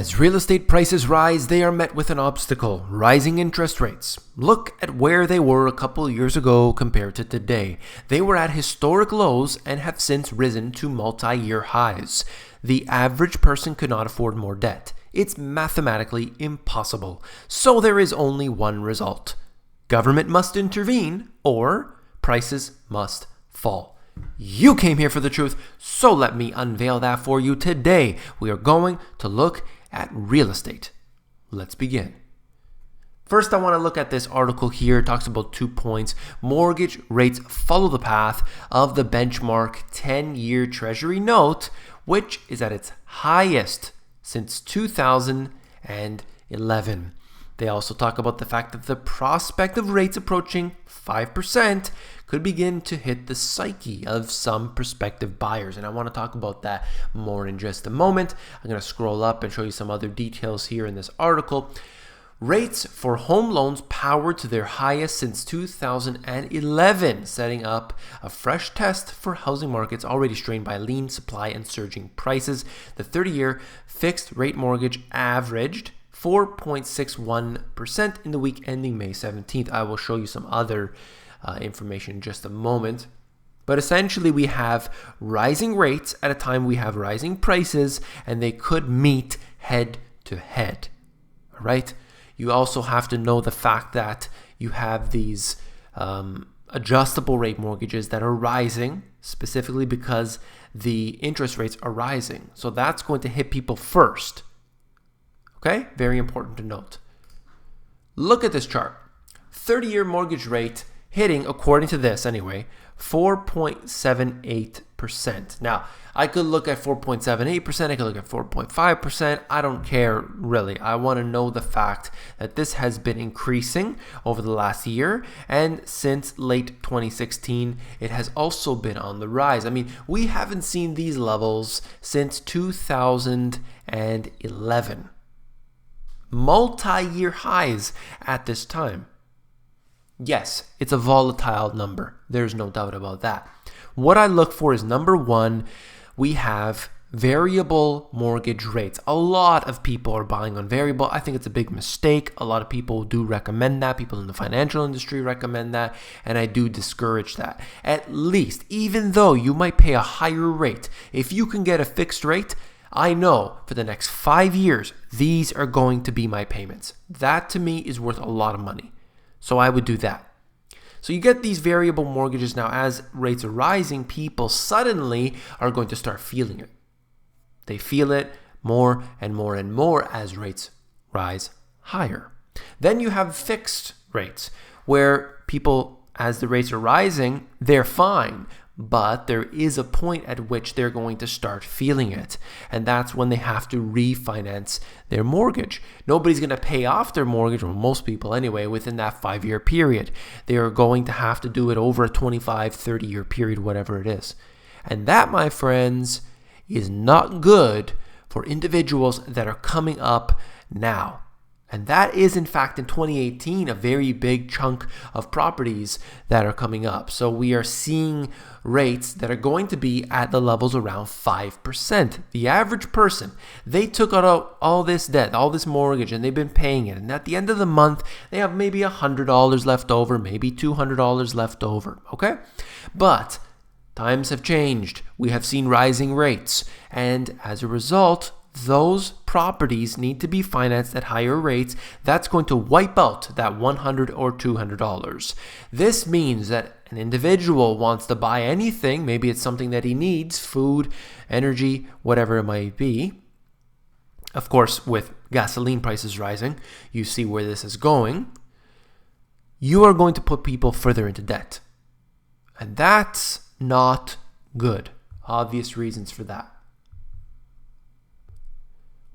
As real estate prices rise, they are met with an obstacle: rising interest rates. Look at where they were a couple years ago compared to today. They were at historic lows and have since risen to multi-year highs. The average person could not afford more debt. It's mathematically impossible. So there is only one result. Government must intervene or prices must fall. You came here for the truth, so let me unveil that for you. Today, we are going to look at real estate. Let's begin. First, I want to look at this article here. It talks about 2 points. Mortgage rates follow the path of the benchmark 10-year Treasury note, which is at its highest since 2011. They also talk about the fact that the prospect of rates approaching 5% could begin to hit the psyche of some prospective buyers. And I want to talk about that more in just a moment. I'm going to scroll up and show you some other details here in this article. Rates for home loans powered to their highest since 2011, setting up a fresh test for housing markets already strained by lean supply and surging prices. The 30-year fixed rate mortgage averaged 4.61% in the week ending May 17th. I will show you some other information in just a moment. But essentially, we have rising rates at a time we have rising prices, and they could meet head to head. All right? You also have to know the fact that you have these adjustable rate mortgages that are rising, specifically because the interest rates are rising. So that's going to hit people first. Okay? Very important to note. Look at this chart. 30-year mortgage rate hitting, according to this anyway, 4.78%. Now, I could look at 4.78%, I could look at 4.5%. I don't care, really. I want to know the fact that this has been increasing over the last year, and since late 2016, it has also been on the rise. I mean, we haven't seen these levels since 2011. Multi-year highs at this time. Yes, it's a volatile number. There's no doubt about that. What I look for is, number one, we have variable mortgage rates. A lot of people are buying on variable. I think it's a big mistake. A lot of people do recommend that. People in the financial industry recommend that, and I do discourage that. At least, even though you might pay a higher rate, if you can get a fixed rate, I know for the next 5 years, these are going to be my payments. That to me is worth a lot of money. So I would do that. So you get these variable mortgages now. As rates are rising, people suddenly are going to start feeling it. They feel it more and more and more as rates rise higher. Then you have fixed rates where people, as the rates are rising, they're fine. But there is a point at which they're going to start feeling it. And that's when they have to refinance their mortgage. Nobody's going to pay off their mortgage, or most people anyway, within that 5-year period. They are going to have to do it over a 25, 30-year period, whatever it is. And that, my friends, is not good for individuals that are coming up now. And that is, in fact, in 2018, a very big chunk of properties that are coming up. So we are seeing rates that are going to be at the levels around 5%. The average person, they took out all this debt, all this mortgage, and they've been paying it. And at the end of the month, they have maybe $100 left over, maybe $200 left over. Okay? But times have changed. We have seen rising rates. And as a result, those properties need to be financed at higher rates. That's going to wipe out that $100 or $200. This means that an individual wants to buy anything. Maybe it's something that he needs, food, energy, whatever it might be. Of course, with gasoline prices rising, you see where this is going. You are going to put people further into debt. And that's not good. Obvious reasons for that.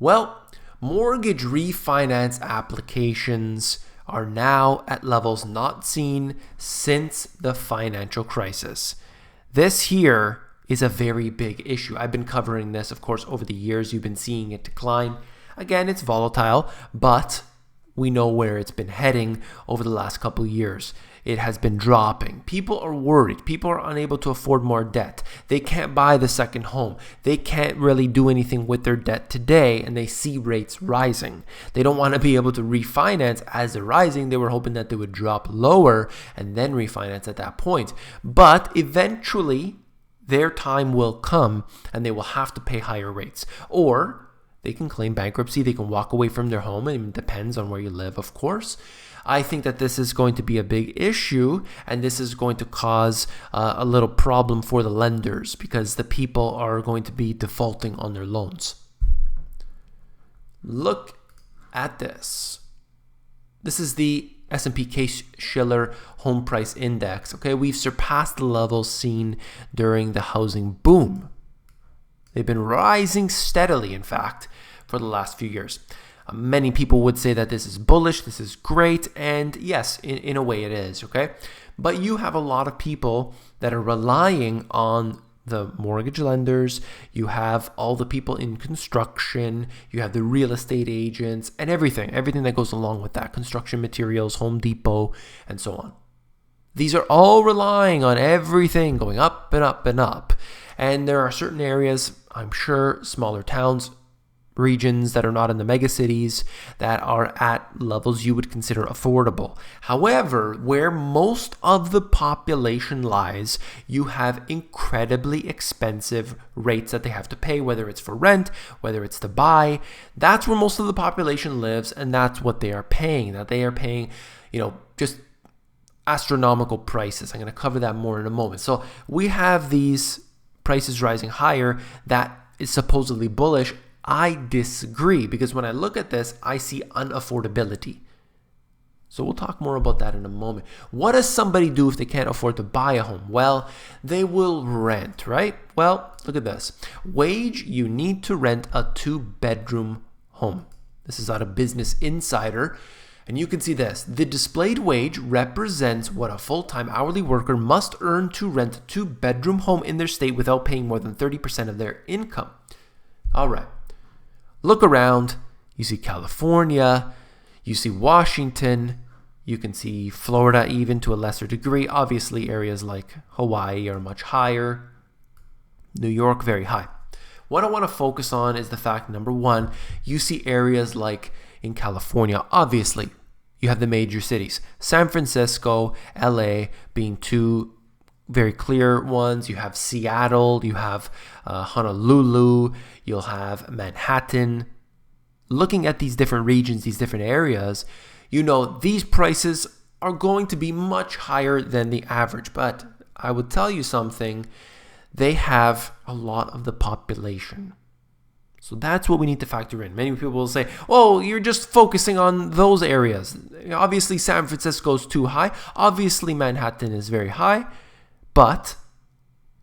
Well, mortgage refinance applications are now at levels not seen since the financial crisis. This here is a very big issue. I've been covering this, of course, over the years. You've been seeing it decline. Again, it's volatile, but we know where it's been heading over the last couple of years. It has been dropping. People are worried. People are unable to afford more debt. They can't buy the second home. They can't really do anything with their debt today, and they see rates rising. They don't want to be able to refinance as they're rising. They were hoping that they would drop lower and then refinance at that point. But eventually, their time will come and they will have to pay higher rates. Or they can claim bankruptcy. They can walk away from their home. It depends on where you live, of course. I think that this is going to be a big issue, and this is going to cause a little problem for the lenders because the people are going to be defaulting on their loans. Look at this. This is the S&P Case-Shiller Home Price Index. Okay, we've surpassed the levels seen during the housing boom. They've been rising steadily, in fact, for the last few years. Many people would say that this is bullish, this is great, and yes, in a way it is, okay? But you have a lot of people that are relying on the mortgage lenders, you have all the people in construction, you have the real estate agents, and everything that goes along with that, construction materials, Home Depot, and so on. These are all relying on everything going up and up and up. And there are certain areas, I'm sure, smaller towns, regions that are not in the mega cities that are at levels you would consider affordable. However, where most of the population lies, you have incredibly expensive rates that they have to pay, whether it's for rent, whether it's to buy. That's where most of the population lives, and that's what they are paying. That they are paying, just astronomical prices. I'm going to cover that more in a moment. So we have these prices rising higher that is supposedly bullish. I disagree because when I look at this, I see unaffordability. So we'll talk more about that in a moment. What does somebody do if they can't afford to buy a home? Well, they will rent, right? Well, look at this. Wage, you need to rent a 2-bedroom home. This is out of Business Insider. And you can see this. The displayed wage represents what a full-time hourly worker must earn to rent a 2-bedroom home in their state without paying more than 30% of their income. All right. Look around. You see California. You see Washington. You can see Florida even to a lesser degree. Obviously, areas like Hawaii are much higher. New York, very high. What I want to focus on is the fact, number one, you see areas like in California, obviously, you have the major cities. San Francisco, LA being two very clear ones. You have Seattle, you have Honolulu, you'll have Manhattan. Looking at these different regions, these different areas, these prices are going to be much higher than the average. But I would tell you something, they have a lot of the population. So that's what we need to factor in. Many people will say, oh, you're just focusing on those areas. Obviously, San Francisco is too high. Obviously, Manhattan is very high. But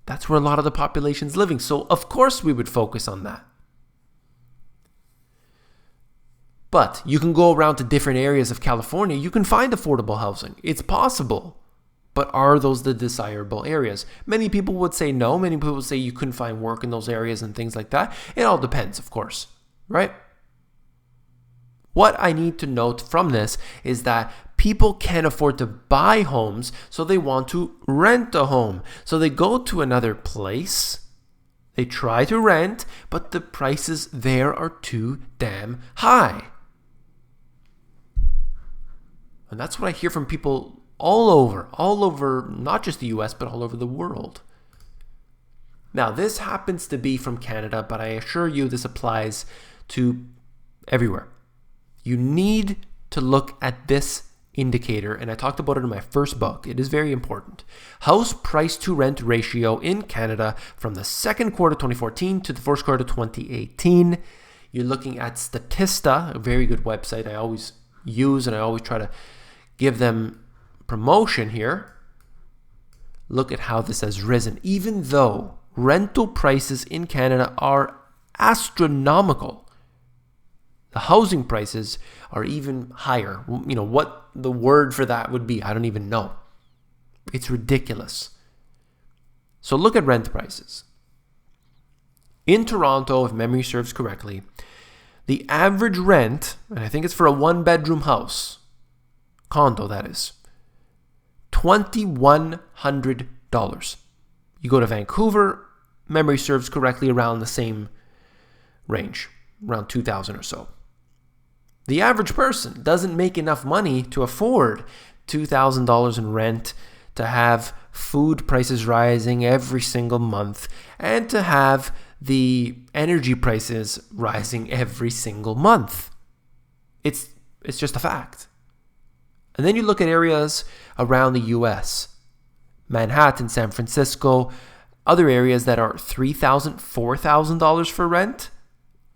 that's where a lot of the population is living. So, of course, we would focus on that. But you can go around to different areas of California. You can find affordable housing. It's possible. But are those the desirable areas? Many people would say no. Many people would say you couldn't find work in those areas and things like that. It all depends, of course, right? What I need to note from this is that people can't afford to buy homes, so they want to rent a home. So they go to another place, they try to rent, but the prices there are too damn high. And that's what I hear from people all over, not just the US, but all over the world. Now, this happens to be from Canada, but I assure you this applies to everywhere. You need to look at this indicator, and I talked about it in my first book. It is very important. House price to rent ratio in Canada from the second quarter 2014 to the first quarter 2018. You're looking at Statista, a very good website I always use, and I always try to give them promotion here. Look at how this has risen. Even though rental prices in Canada are astronomical, the housing prices are even higher. What the word for that would be, I don't even know. It's ridiculous. So look at rent prices. In Toronto, if memory serves correctly, The average rent, and I think it's for a 1-bedroom house, condo that is, $2,100. You go to Vancouver, memory serves correctly, around the same range, around 2,000 or so. The average person doesn't make enough money to afford $2,000 in rent, to have food prices rising every single month, and to have the energy prices rising every single month. It's just a fact. And then you look at areas around the US, Manhattan, San Francisco, other areas that are $3,000, $4,000 for rent.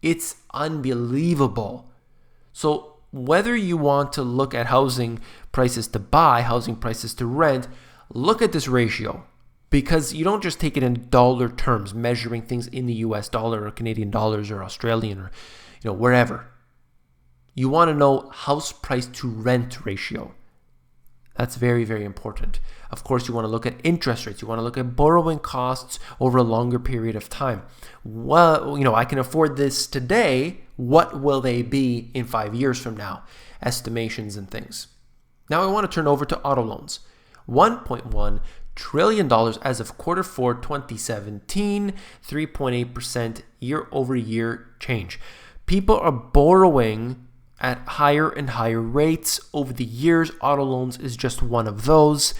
It's unbelievable. So whether you want to look at housing prices to buy, housing prices to rent, look at this ratio, because you don't just take it in dollar terms, measuring things in the US dollar or Canadian dollars or Australian or wherever. You want to know house price to rent ratio. That's very, very important. Of course, you want to look at interest rates. You want to look at borrowing costs over a longer period of time. Well, I can afford this today. What will they be in 5 years from now? Estimations and things. Now I want to turn over to auto loans. $1.1 trillion as of quarter 4 2017, 3.8% year over year change. People are borrowing at higher and higher rates over the years. Auto loans is just one of those.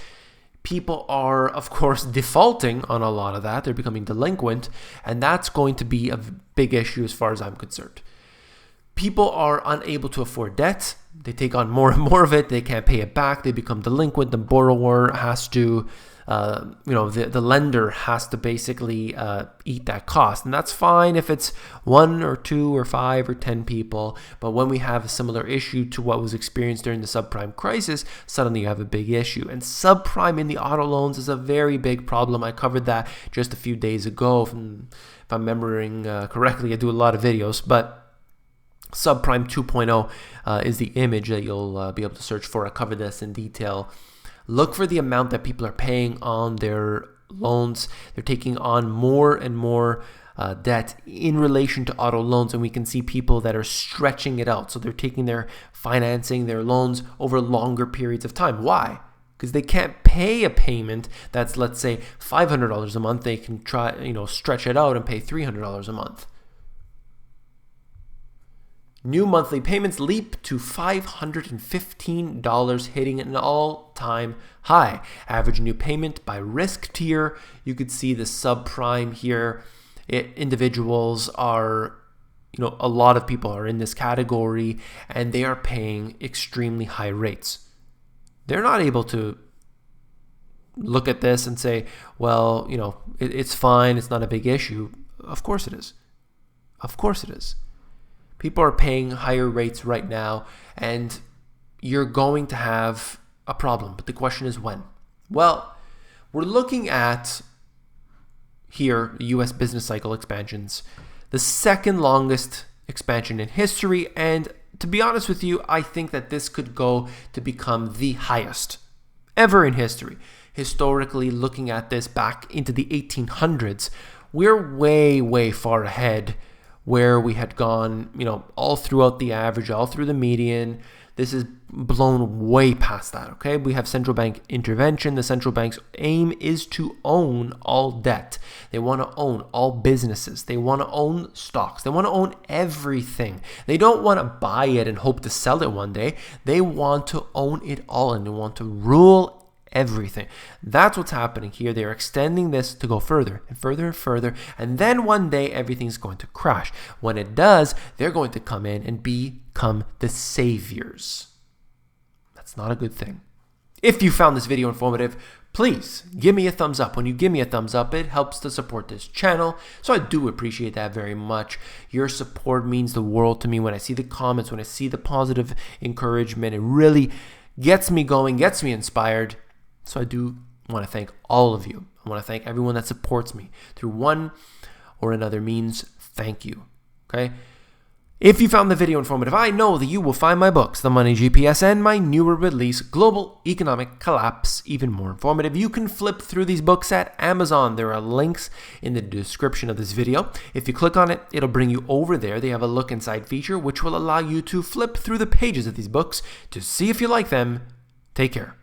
People are, of course, defaulting on a lot of that. They're becoming delinquent, and that's going to be a big issue as far as I'm concerned. People are unable to afford debt. They take on more and more of it. They can't pay it back. They become delinquent. The borrower has to, the lender has to basically eat that cost. And that's fine if it's 1 or 2 or 5 or 10 people. But when we have a similar issue to what was experienced during the subprime crisis, suddenly you have a big issue. And subprime in the auto loans is a very big problem. I covered that just a few days ago. If I'm remembering correctly, I do a lot of videos. But Subprime 2.0 is the image that you'll be able to search for. I covered this in detail. Look for the amount that people are paying on their loans. They're taking on more and more debt in relation to auto loans, and we can see people that are stretching it out. So they're taking their financing, their loans over longer periods of time. Why? Because they can't pay a payment that's, let's say, $500 a month. They can try, stretch it out and pay $300 a month. New monthly payments leap to $515, hitting an all-time high. Average new payment by risk tier. You could see the subprime here. Individuals are, a lot of people are in this category, and they are paying extremely high rates. They're not able to look at this and say, well, it's fine. It's not a big issue. Of course it is. Of course it is. People are paying higher rates right now, and you're going to have a problem. But the question is when? Well, we're looking at here the U.S. business cycle expansions, the second longest expansion in history. And to be honest with you, I think that this could go to become the highest ever in history. Historically, looking at this back into the 1800s, we're way, way far ahead where we had gone, all throughout the average, all through the median. This is blown way past that, okay? We have central bank intervention. The central bank's aim is to own all debt. They want to own all businesses. They want to own stocks. They want to own everything. They don't want to buy it and hope to sell it one day. They want to own it all, and they want to rule everything. That's what's happening here. They're extending this to go further and further and further, and then one day everything's going to crash. When it does, they're going to come in and become the saviors. That's not a good thing. If you found this video informative, please give me a thumbs up. When you give me a thumbs up, it helps to support this channel, so I do appreciate that very much. Your support means the world to me. When I see the comments, when I see the positive encouragement, it really gets me going, gets me inspired. So I do want to thank all of you. I want to thank everyone that supports me through one or another means. Thank you. Okay? If you found the video informative, I know that you will find my books, The Money GPS and my newer release, Global Economic Collapse, even more informative. You can flip through these books at Amazon. There are links in the description of this video. If you click on it, it'll bring you over there. They have a look inside feature, which will allow you to flip through the pages of these books to see if you like them. Take care.